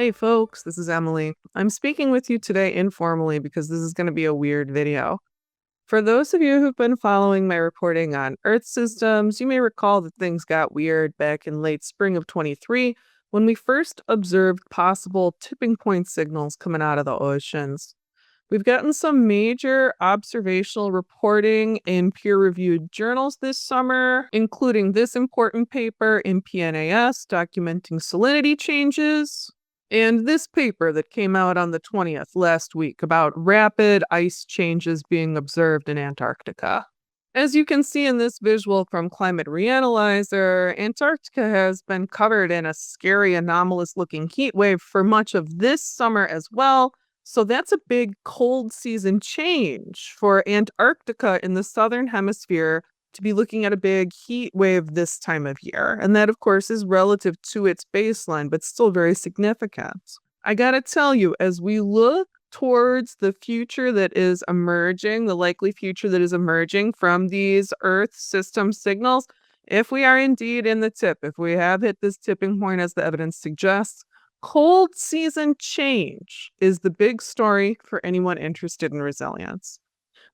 Hey folks, this is Emily. I'm speaking with you today informally because this is going to be a weird video. For those of you who've been following my reporting on Earth systems, you may recall that things got weird back in late spring of 23 when we first observed possible tipping point signals coming out of the oceans. We've gotten some major observational reporting in peer-reviewed journals this summer, including this important paper in PNAS documenting salinity changes, and this paper that came out on the 20th last week about rapid ice changes being observed in Antarctica. As you can see in this visual from Climate Reanalyzer, Antarctica has been covered in a scary, anomalous-looking heat wave for much of this summer as well. So that's a big cold season change for Antarctica in the southern hemisphere to be looking at a big heat wave this time of year. And that, of course, is relative to its baseline, but still very significant. I gotta tell you, as we look towards the future that is emerging, the likely future that is emerging from these Earth system signals, if we are indeed in the tip, if we have hit this tipping point as the evidence suggests, cold season change is the big story for anyone interested in resilience.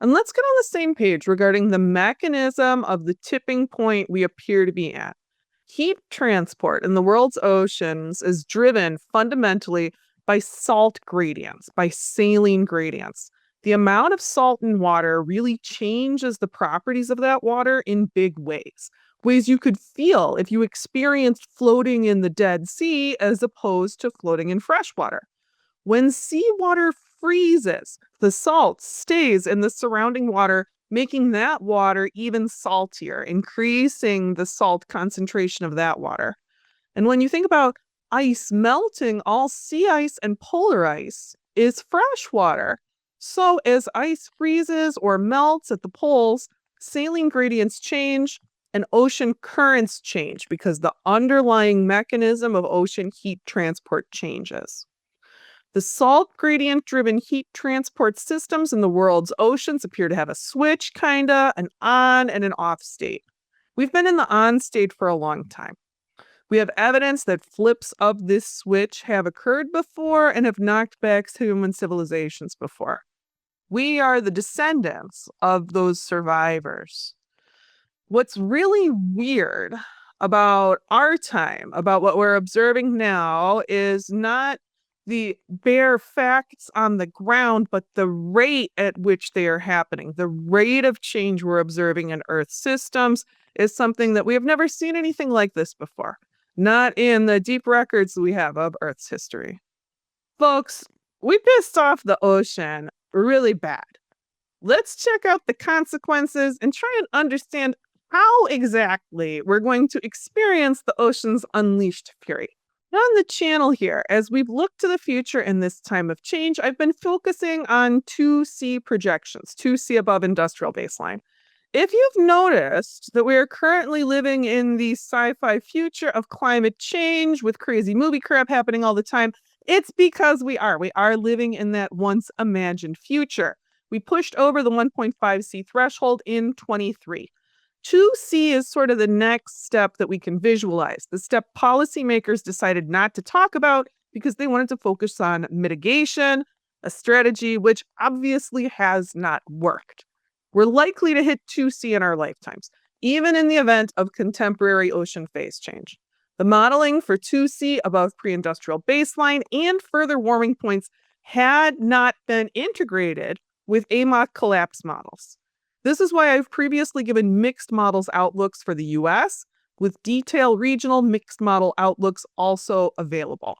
And let's get on the same page regarding the mechanism of the tipping point we appear to be at. Heat transport in the world's oceans is driven fundamentally by salt gradients, by saline gradients. The amount of salt in water really changes the properties of that water in big ways you could feel if you experienced floating in the Dead Sea as opposed to floating in fresh water. When seawater freezes, the salt stays in the surrounding water, making that water even saltier, increasing the salt concentration of that water. And when you think about ice melting, all sea ice and polar ice is fresh water. So as ice freezes or melts at the poles, saline gradients change and ocean currents change because the underlying mechanism of ocean heat transport changes. The salt gradient-driven heat transport systems in the world's oceans appear to have a switch, an on and an off state. We've been in the on state for a long time. We have evidence that flips of this switch have occurred before and have knocked back human civilizations before. We are the descendants of those survivors. What's really weird about our time, about what we're observing now, is not the bare facts on the ground, but the rate at which they are happening. The rate of change we're observing in Earth systems is something that we have never seen anything like this before, not in the deep records we have of Earth's history. Folks, we pissed off the ocean really bad. Let's check out the consequences and try and understand how exactly we're going to experience the ocean's unleashed fury. On the channel here, as we've looked to the future in this time of change, I've been focusing on 2C projections, 2C above industrial baseline. If you've noticed that we are currently living in the sci-fi future of climate change with crazy movie crap happening all the time, it's because we are living in that once imagined future. We pushed over the 1.5C threshold in 23. 2C is sort of the next step that we can visualize, the step policymakers decided not to talk about because they wanted to focus on mitigation, a strategy which obviously has not worked. We're likely to hit 2C in our lifetimes, even in the event of contemporary ocean phase change. The modeling for 2C above pre-industrial baseline and further warming points had not been integrated with AMOC collapse models. This is why I've previously given mixed models outlooks for the US, with detailed regional mixed model outlooks also available.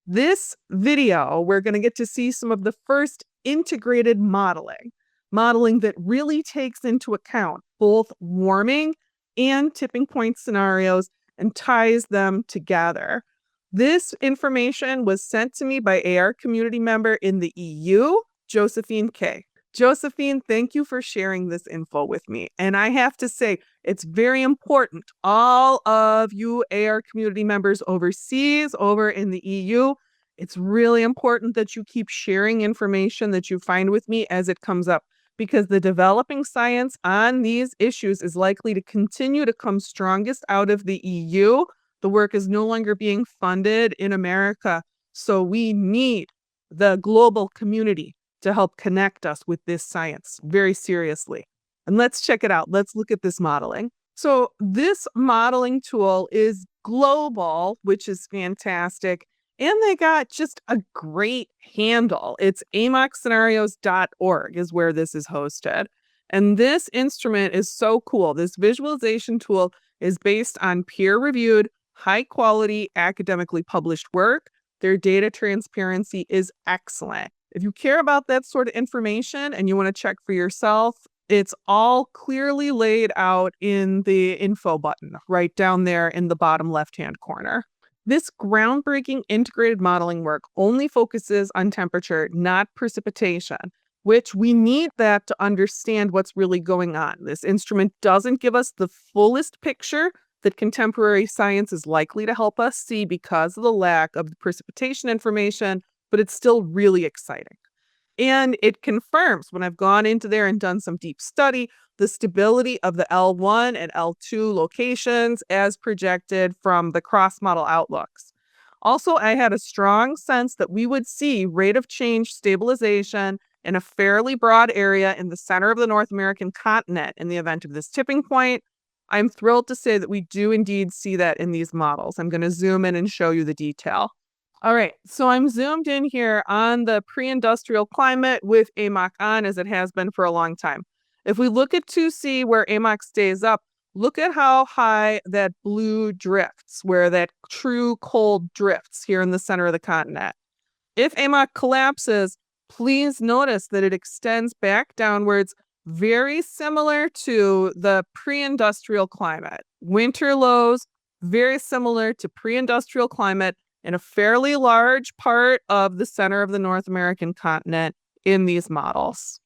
This video, we're going to get to see some of the first integrated modeling that really takes into account both warming and tipping point scenarios and ties them together. This information was sent to me by AR community member in the EU, Josephine K. Josephine, thank you for sharing this info with me. And I have to say, it's very important. All of you AR community members overseas, over in the EU, it's really important that you keep sharing information that you find with me as it comes up, because the developing science on these issues is likely to continue to come strongest out of the EU. The work is no longer being funded in America So we need the global community to help connect us with this science very seriously. And let's check it out. Let's look at this modeling. So this modeling tool is global, which is fantastic. And they got just a great handle. It's amocscenarios.org is where this is hosted. And this instrument is so cool. This visualization tool is based on peer-reviewed, high-quality, academically published work. Their data transparency is excellent. If you care about that sort of information and you want to check for yourself, it's all clearly laid out in the info button right down there in the bottom left-hand corner. This groundbreaking integrated modeling work only focuses on temperature, not precipitation, which we need that to understand what's really going on. This instrument doesn't give us the fullest picture that contemporary science is likely to help us see because of the lack of the precipitation information, but it's still really exciting. And it confirms, when I've gone into there and done some deep study, the stability of the L1 and L2 locations as projected from the cross-model outlooks. Also, I had a strong sense that we would see rate of change stabilization in a fairly broad area in the center of the North American continent in the event of this tipping point. I'm thrilled to say that we do indeed see that in these models. I'm going to zoom in and show you the detail. All right, so I'm zoomed in here on the pre-industrial climate with AMOC on, as it has been for a long time. If we look at 2C where AMOC stays up, look at how high that blue drifts, where that true cold drifts here in the center of the continent. If AMOC collapses, please notice that it extends back downwards, very similar to the pre-industrial climate. Winter lows, very similar to pre-industrial climate in a fairly large part of the center of the North American continent in these models.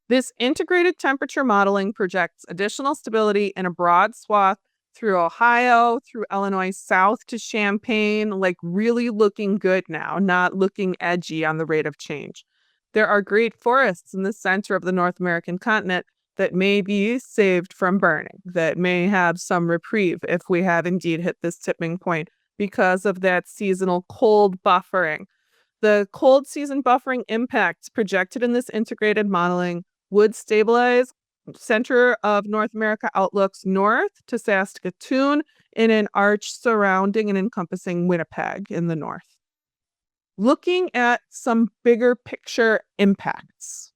This integrated temperature modeling projects additional stability in a broad swath through Ohio, through Illinois, south to Champaign, like really looking good now, not looking edgy on the rate of change. There are great forests in the center of the North American continent that may be saved from burning, that may have some reprieve if we have indeed hit this tipping point because of that seasonal cold buffering. The cold season buffering impacts projected in this integrated modeling would stabilize center of North America outlooks north to Saskatoon in an arch surrounding and encompassing Winnipeg in the north. Looking at some bigger picture impacts.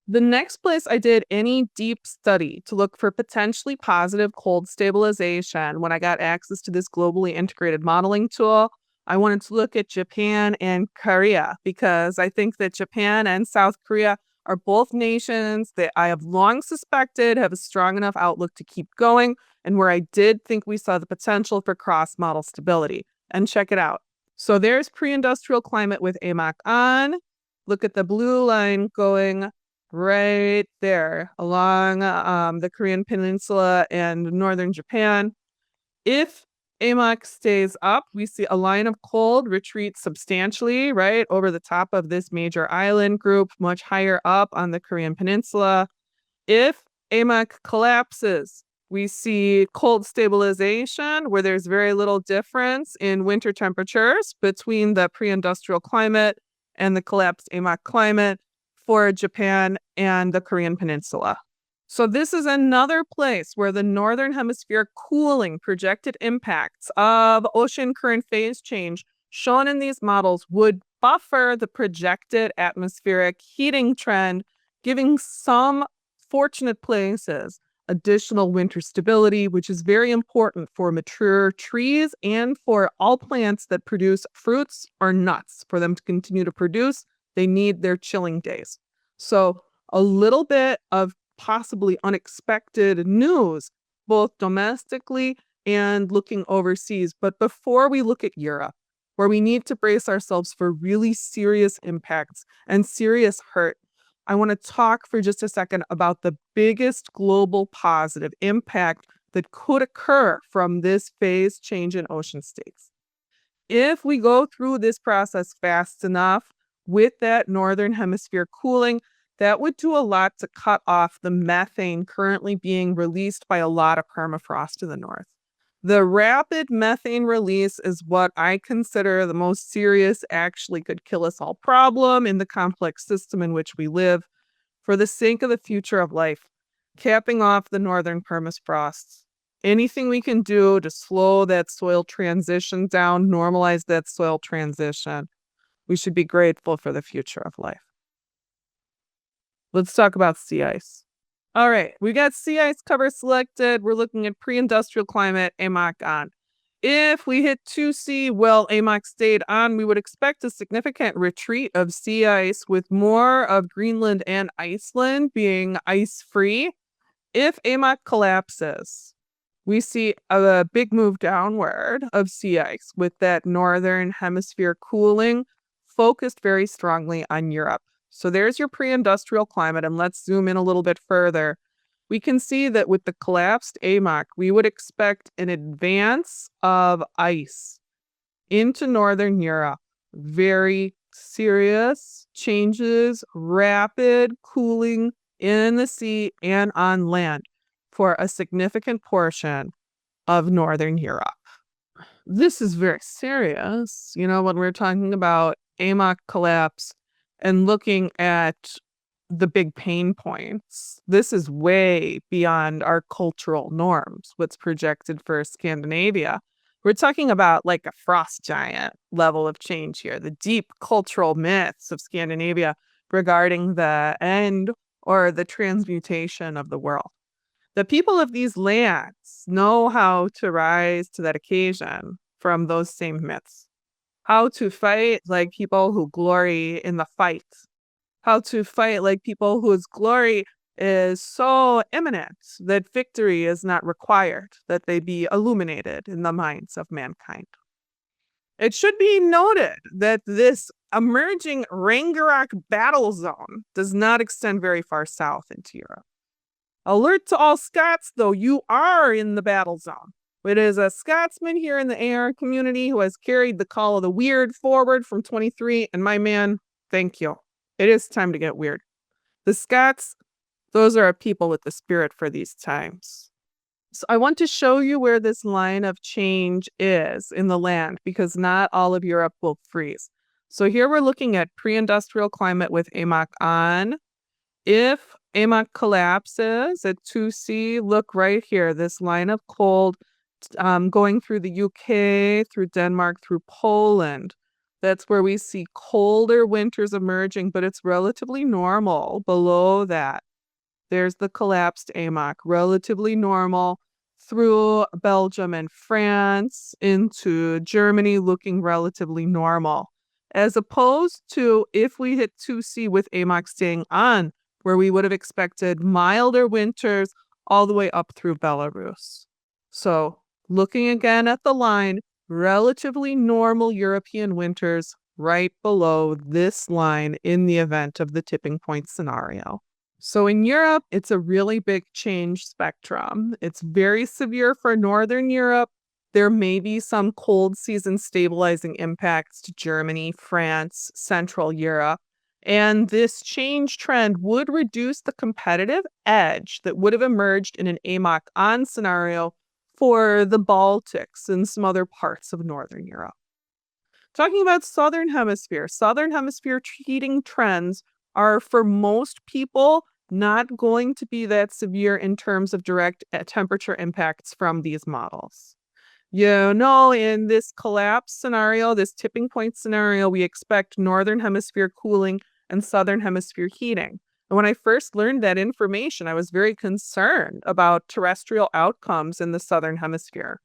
The next place I did any deep study to look for potentially positive cold stabilization when I got access to this globally integrated modeling tool, I wanted to look at Japan and Korea because I think that Japan and South Korea are both nations that I have long suspected have a strong enough outlook to keep going and where I did think we saw the potential for cross-model stability. And check it out. So there's pre-industrial climate with AMOC on. Look at the blue line going right there along the Korean Peninsula and northern Japan. If AMOC stays up, we see a line of cold retreat substantially, right, over the top of this major island group, much higher up on the Korean Peninsula. If AMOC collapses, we see cold stabilization where there's very little difference in winter temperatures between the pre-industrial climate and the collapsed AMOC climate for Japan and the Korean Peninsula. So this is another place where the northern hemisphere cooling projected impacts of ocean current phase change shown in these models would buffer the projected atmospheric heating trend, giving some fortunate places additional winter stability, which is very important for mature trees and for all plants that produce fruits or nuts. For them to continue to produce, they need their chilling days. So a little bit of possibly unexpected news, both domestically and looking overseas. But before we look at Europe, where we need to brace ourselves for really serious impacts and serious hurt, I want to talk for just a second about the biggest global positive impact that could occur from this phase change in ocean states. If we go through this process fast enough with that northern hemisphere cooling, that would do a lot to cut off the methane currently being released by a lot of permafrost to the north. The rapid methane release is what I consider the most serious, actually could kill us all problem in the complex system in which we live for the sake of the future of life, capping off the northern permafrosts. Anything we can do to slow that soil transition down, normalize that soil transition, we should be grateful for the future of life. Let's talk about sea ice. All right, we got sea ice cover selected. We're looking at pre-industrial climate, AMOC on. If we hit 2C, well, AMOC stayed on, we would expect a significant retreat of sea ice with more of Greenland and Iceland being ice-free. If AMOC collapses, we see a big move downward of sea ice with that northern hemisphere cooling focused very strongly on Europe. So there's your pre-industrial climate, and let's zoom in a little bit further. We can see that with the collapsed AMOC, we would expect an advance of ice into northern Europe. Very serious changes, rapid cooling in the sea and on land for a significant portion of northern Europe. This is very serious, when we're talking about AMOC collapse and looking at the big pain points. This is way beyond our cultural norms, what's projected for Scandinavia. We're talking about like a frost giant level of change here, the deep cultural myths of Scandinavia regarding the end or the transmutation of the world. The people of these lands know how to rise to that occasion from those same myths. How to fight like people who glory in the fight. How to fight like people whose glory is so imminent that victory is not required, that they be illuminated in the minds of mankind. It should be noted that this emerging Ragnarok battle zone does not extend very far south into Europe. Alert to all Scots, though, you are in the battle zone. It is a Scotsman here in the AR community who has carried the call of the weird forward from 23, and my man, thank you. It is time to get weird. The Scots, those are a people with the spirit for these times. So I want to show you where this line of change is in the land, because not all of Europe will freeze. So here we're looking at pre-industrial climate with AMOC on. If AMOC collapses at 2C, look right here, this line of cold going through the UK, through Denmark, through Poland. That's where we see colder winters emerging, but it's relatively normal below that. There's the collapsed AMOC, relatively normal through Belgium and France into Germany, looking relatively normal. As opposed to if we hit 2C with AMOC staying on, where we would have expected milder winters all the way up through Belarus. So looking again at the line, relatively normal European winters right below this line in the event of the tipping point scenario. So in Europe, it's a really big change spectrum. It's very severe for Northern Europe. There may be some cold season stabilizing impacts to Germany, France, Central Europe. And this change trend would reduce the competitive edge that would have emerged in an AMOC on scenario for the Baltics and some other parts of Northern Europe. Talking about Southern Hemisphere heating trends are for most people not going to be that severe in terms of direct temperature impacts from these models. In this collapse scenario, this tipping point scenario, we expect Northern Hemisphere cooling and Southern Hemisphere heating. And when I first learned that information, I was very concerned about terrestrial outcomes in the Southern Hemisphere.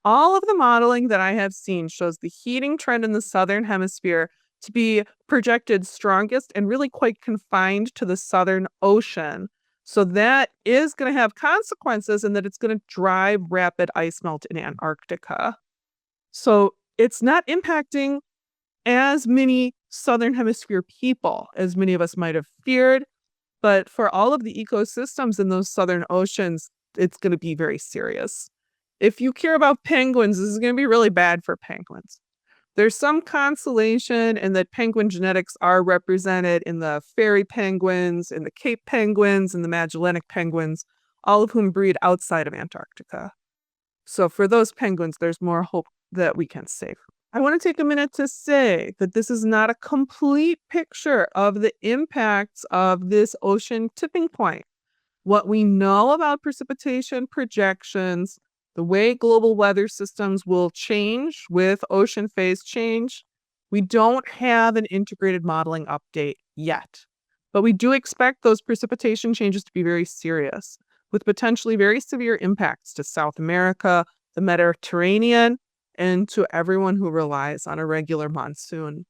All of the modeling that I have seen shows the heating trend in the Southern Hemisphere to be projected strongest and really quite confined to the Southern Ocean. So that is going to have consequences in that it's going to drive rapid ice melt in Antarctica. So it's not impacting as many Southern Hemisphere people as many of us might have feared. But for all of the ecosystems in those Southern oceans, it's going to be very serious. If you care about penguins, this is going to be really bad for penguins. There's some consolation in that penguin genetics are represented in the fairy penguins, in the Cape penguins, and the Magellanic penguins, all of whom breed outside of Antarctica. So for those penguins, there's more hope that we can save. I want to take a minute to say that this is not a complete picture of the impacts of this ocean tipping point. What we know about precipitation projections, the way global weather systems will change with ocean phase change, we don't have an integrated modeling update yet. But we do expect those precipitation changes to be very serious, with potentially very severe impacts to South America, the Mediterranean, and to everyone who relies on a regular monsoon.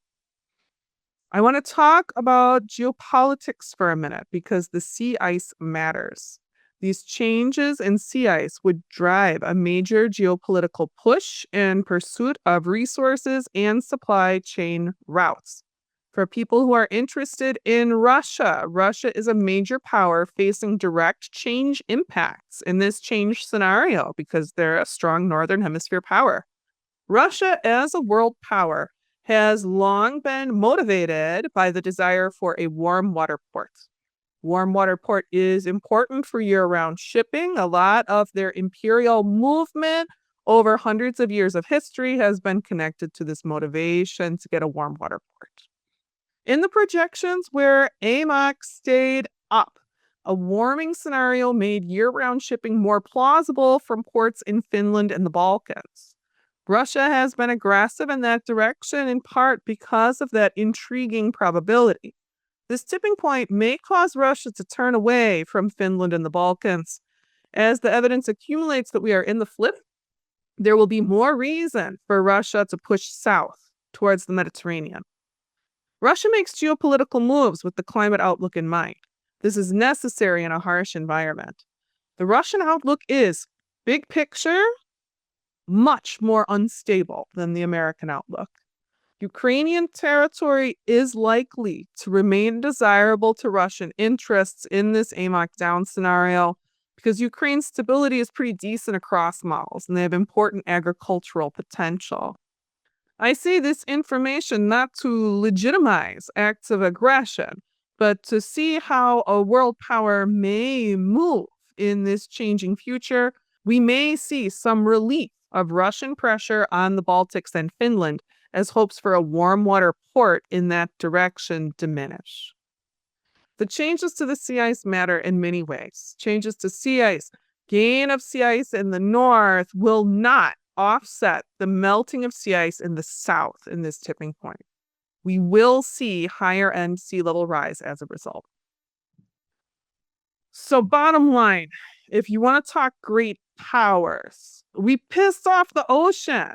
I want to talk about geopolitics for a minute because the sea ice matters. These changes in sea ice would drive a major geopolitical push in pursuit of resources and supply chain routes. For people who are interested in Russia, Russia is a major power facing direct change impacts in this change scenario because they're a strong northern hemisphere power. Russia, as a world power, has long been motivated by the desire for a warm water port. Warm water port is important for year-round shipping. A lot of their imperial movement over hundreds of years of history has been connected to this motivation to get a warm water port. In the projections where AMOC stayed up, a warming scenario made year-round shipping more plausible from ports in Finland and the Balkans. Russia has been aggressive in that direction in part because of that intriguing probability. This tipping point may cause Russia to turn away from Finland and the Balkans. As the evidence accumulates that we are in the flip, there will be more reason for Russia to push south towards the Mediterranean. Russia makes geopolitical moves with the climate outlook in mind. This is necessary in a harsh environment. The Russian outlook is, big picture, much more unstable than the American outlook. Ukrainian territory is likely to remain desirable to Russian interests in this AMOC down scenario because Ukraine's stability is pretty decent across models and they have important agricultural potential. I say this information not to legitimize acts of aggression, but to see how a world power may move in this changing future. We may see some relief of Russian pressure on the Baltics and Finland as hopes for a warm water port in that direction diminish. The changes to the sea ice matter in many ways. Changes to sea ice, gain of sea ice in the north will not offset the melting of sea ice in the south in this tipping point. We will see higher end sea level rise as a result. So bottom line, if you want to talk great powers, we pissed off the ocean.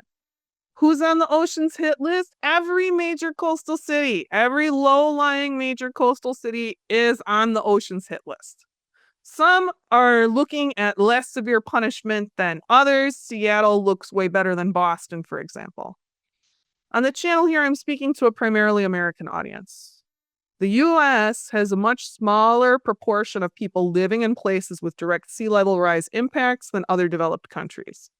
Who's on the ocean's hit list? Every major coastal city, every low-lying major coastal city is on the ocean's hit list. Some are looking at less severe punishment than others. Seattle looks way better than Boston, for example. On the channel here, I'm speaking to a primarily American audience. The US has a much smaller proportion of people living in places with direct sea level rise impacts than other developed countries.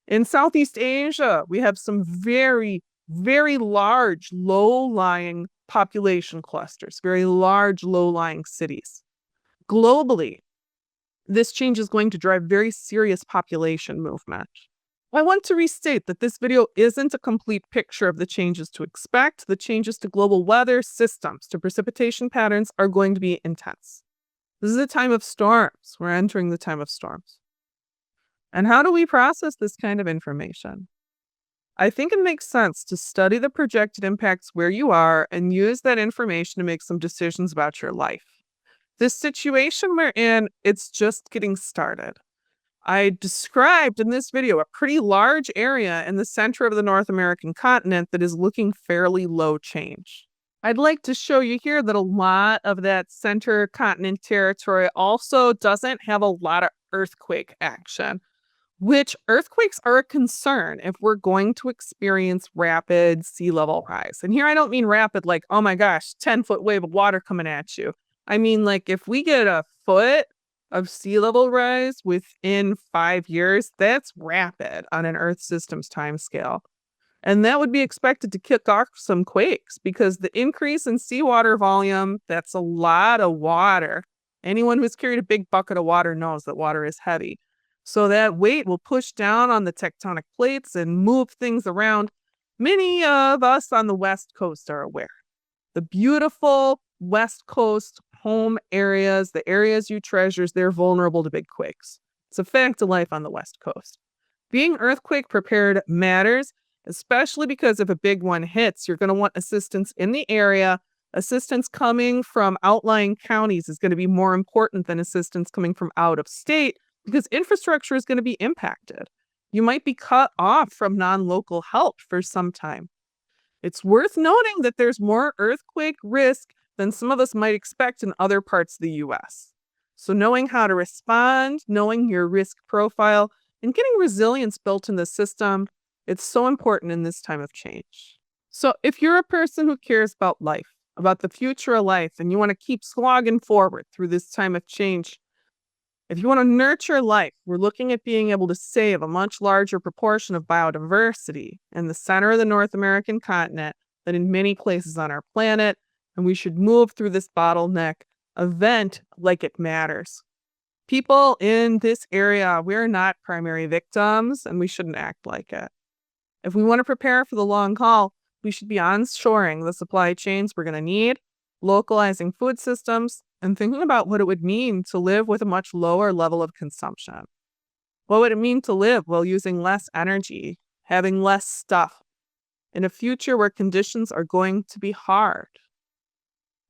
In Southeast Asia, we have some very, very large low-lying population clusters, very large low-lying cities. Globally, this change is going to drive very serious population movement. I want to restate that this video isn't a complete picture of the changes to expect. The changes to global weather systems, to precipitation patterns are going to be intense. This is a time of storms. We're entering the time of storms. And how do we process this kind of information? I think it makes sense to study the projected impacts where you are and use that information to make some decisions about your life. This situation we're in, it's just getting started. I described in this video a pretty large area in the center of the North American continent that is looking fairly low change. I'd like to show you here that a lot of that center continent territory also doesn't have a lot of earthquake action, which earthquakes are a concern if we're going to experience rapid sea level rise. And here I don't mean rapid like, oh my gosh, 10-foot wave of water coming at you. I mean, like if we get a foot of sea level rise within 5 years, that's rapid on an Earth system's timescale. And that would be expected to kick off some quakes because the increase in seawater volume, that's a lot of water. Anyone who's carried a big bucket of water knows that water is heavy. So that weight will push down on the tectonic plates and move things around. Many of us on the West Coast are aware. The beautiful West Coast home areas, the areas you treasure, they're vulnerable to big quakes. It's a fact of life on the West Coast. Being earthquake prepared matters, especially because if a big one hits, you're going to want assistance in the area. Assistance coming from outlying counties is going to be more important than assistance coming from out of state because infrastructure is going to be impacted. You might be cut off from non local help for some time. It's worth noting that there's more earthquake risk than some of us might expect in other parts of the US. So, knowing how to respond, knowing your risk profile, and getting resilience built in the system, it's so important in this time of change. So, if you're a person who cares about life, about the future of life, and you want to keep slogging forward through this time of change, if you want to nurture life, we're looking at being able to save a much larger proportion of biodiversity in the center of the North American continent than in many places on our planet, and we should move through this bottleneck event like it matters. People in this area, we're not primary victims, and we shouldn't act like it. If we want to prepare for the long haul, we should be onshoring the supply chains we're going to need, localizing food systems, and thinking about what it would mean to live with a much lower level of consumption. What would it mean to live while using less energy, having less stuff, in a future where conditions are going to be hard?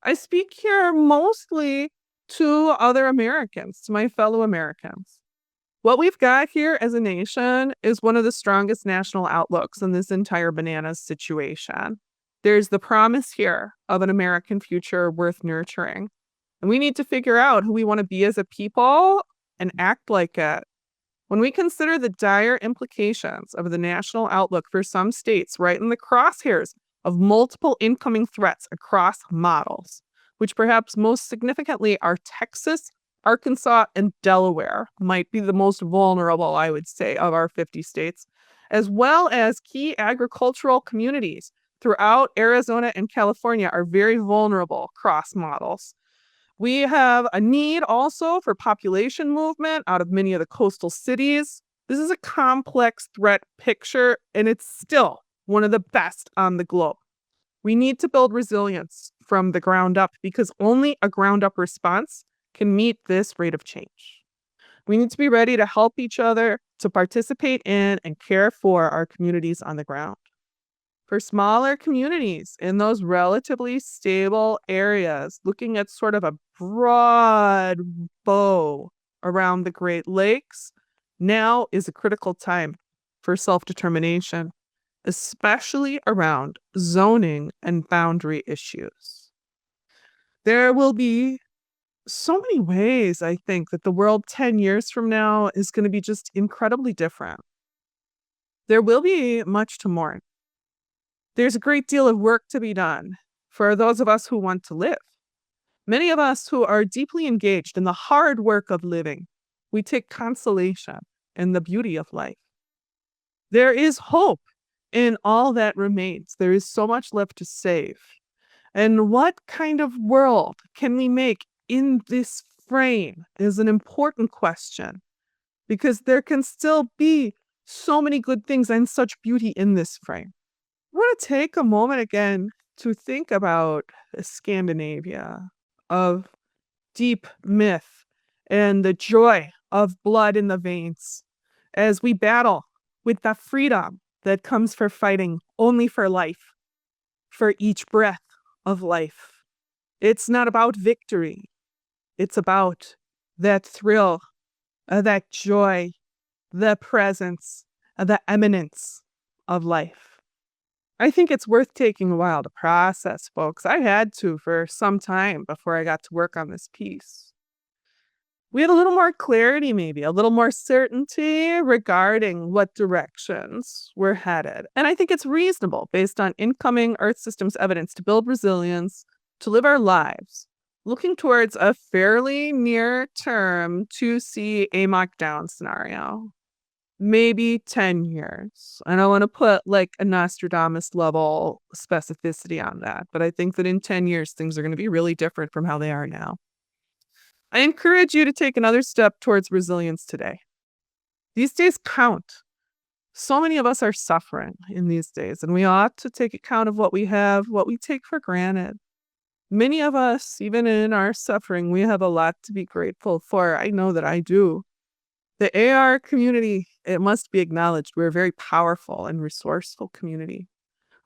I speak here mostly to other Americans, to my fellow Americans. What we've got here as a nation is one of the strongest national outlooks in this entire bananas situation. There's the promise here of an American future worth nurturing. And we need to figure out who we want to be as a people and act like it. When we consider the dire implications of the national outlook for some states right in the crosshairs of multiple incoming threats across models, which perhaps most significantly are Texas, Arkansas, and Delaware might be the most vulnerable, I would say, of our 50 states, as well as key agricultural communities throughout Arizona and California are very vulnerable cross models. We have a need also for population movement out of many of the coastal cities. This is a complex threat picture, and it's still one of the best on the globe. We need to build resilience from the ground up because only a ground up response can meet this rate of change. We need to be ready to help each other, to participate in and care for our communities on the ground. For smaller communities in those relatively stable areas, looking at sort of a broad bow around the Great Lakes, now is a critical time for self-determination, especially around zoning and boundary issues. There will be so many ways, I think, that the world 10 years from now is going to be just incredibly different. There will be much to mourn. There's a great deal of work to be done for those of us who want to live. Many of us who are deeply engaged in the hard work of living, we take consolation in the beauty of life. There is hope in all that remains. There is so much left to save. And what kind of world can we make in this frame is an important question, because there can still be so many good things and such beauty in this frame. I want to take a moment again to think about Scandinavia, of deep myth and the joy of blood in the veins as we battle with the freedom that comes for fighting only for life, for each breath of life. It's not about victory. It's about that thrill, that joy, the presence, the eminence of life. I think it's worth taking a while to process, folks. I had to for some time before I got to work on this piece. We had a little more clarity, maybe, a little more certainty regarding what directions we're headed. And I think it's reasonable, based on incoming Earth systems evidence, to build resilience, to live our lives, looking towards a fairly near term 2C AMOC down scenario. Maybe 10 years. I don't want to put like a Nostradamus level specificity on that, but I think that in 10 years, things are going to be really different from how they are now. I encourage you to take another step towards resilience today. These days count. So many of us are suffering in these days, and we ought to take account of what we have, what we take for granted. Many of us, even in our suffering, we have a lot to be grateful for. I know that I do. The AR community, it must be acknowledged, we're a very powerful and resourceful community.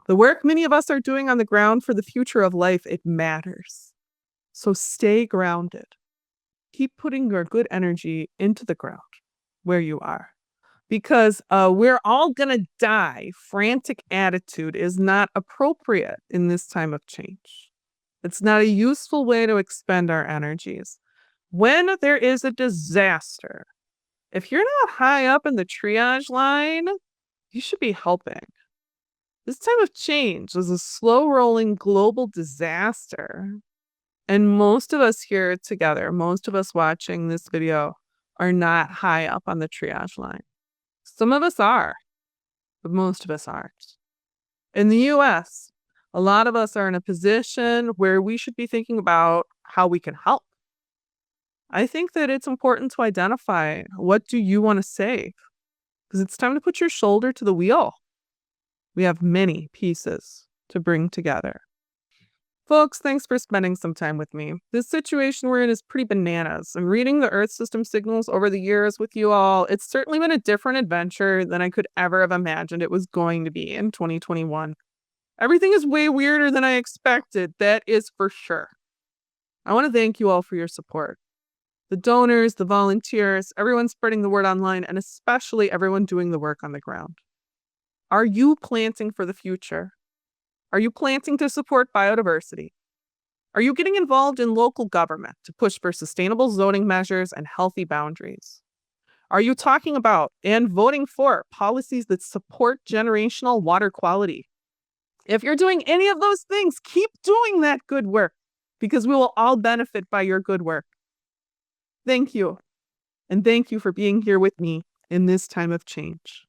The work many of us are doing on the ground for the future of life, it matters. So stay grounded. Keep putting your good energy into the ground where you are. Because we're all going to die. Frantic attitude is not appropriate in this time of change. It's not a useful way to expend our energies. When there is a disaster, if you're not high up in the triage line, you should be helping. This time of change is a slow rolling global disaster. And most of us here together, most of us watching this video, are not high up on the triage line. Some of us are, but most of us aren't. In the US, a lot of us are in a position where we should be thinking about how we can help. I think that it's important to identify, what do you want to save? Because it's time to put your shoulder to the wheel. We have many pieces to bring together. Folks, thanks for spending some time with me. This situation we're in is pretty bananas, and reading the Earth system signals over the years with you all, it's certainly been a different adventure than I could ever have imagined it was going to be in 2021. Everything is way weirder than I expected, that is for sure. I want to thank you all for your support. The donors, the volunteers, everyone spreading the word online, and especially everyone doing the work on the ground. Are you planting for the future? Are you planting to support biodiversity? Are you getting involved in local government to push for sustainable zoning measures and healthy boundaries? Are you talking about and voting for policies that support generational water quality? If you're doing any of those things, keep doing that good work, because we will all benefit by your good work. Thank you. And thank you for being here with me in this time of change.